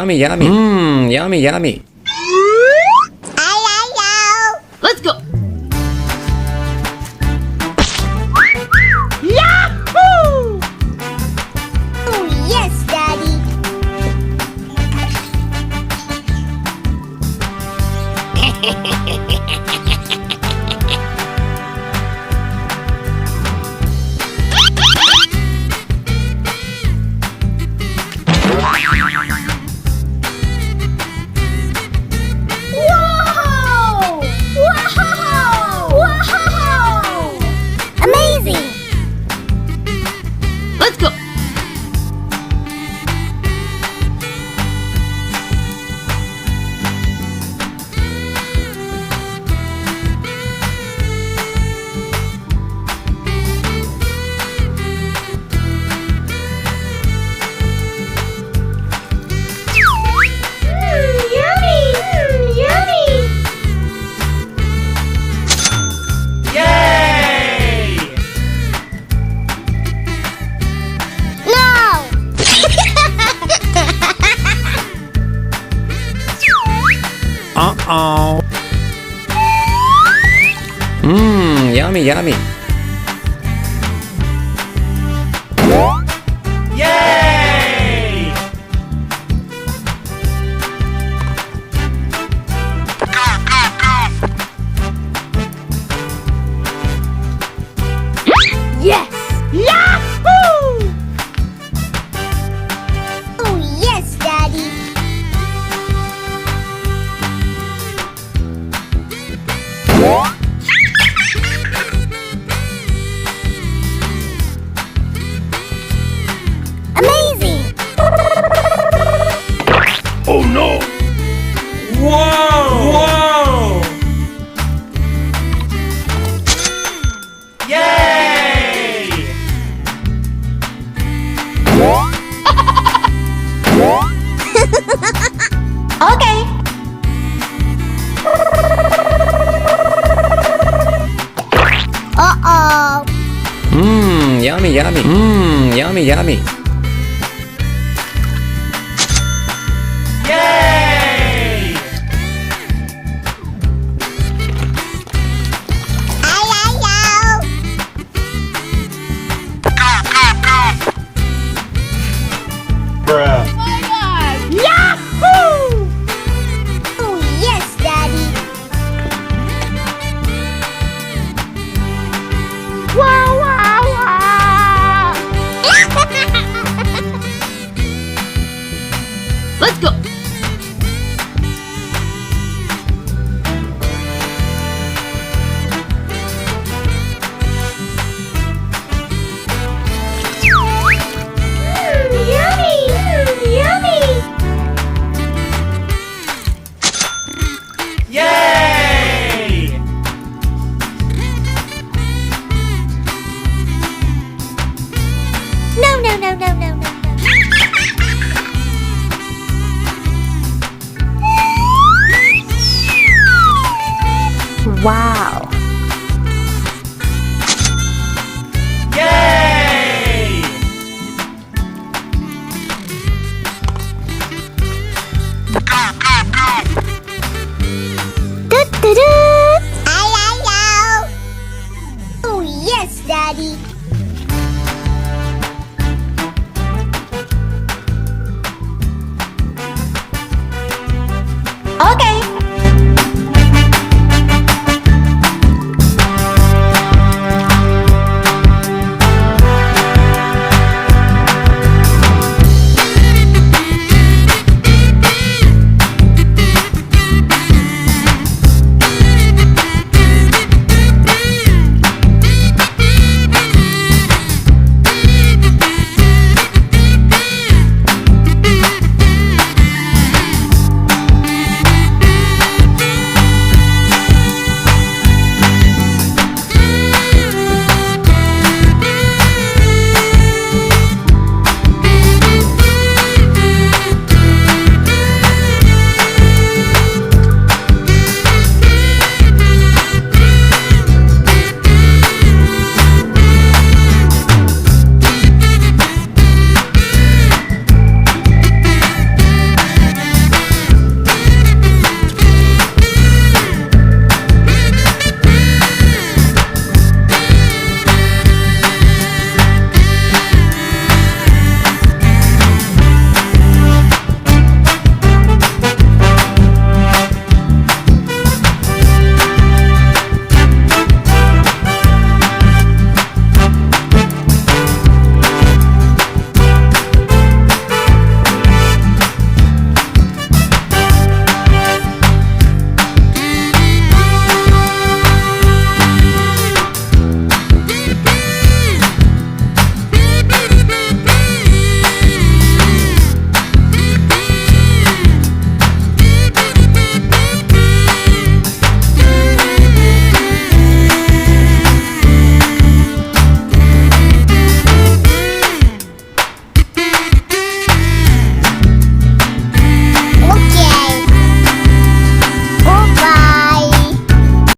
yummy, yummy. Yummy, yummy. Let's go. Yahoo! Oh, yes, Daddy. Whoa! Wow! Wow! Amazing! Let's go. Yummy! Yummy! Yay! No! Uh-oh. Yummy, yummy. Yay! Yes! Yahoo! Oh, yes, Daddy. Amazing! Oh no! Whoa! Whoa! Yay! Okay. Uh-oh. Yummy, yummy. Yummy, yummy. Yay! Bruh. Yahoo! Oh, yes, Daddy. Wow, wow, wow. Let's go. Yummy! Yummy! Yay! No, no, no, no, no, no, no. Wow. Yay! Doo-doo-doo. Oh, yes, Daddy.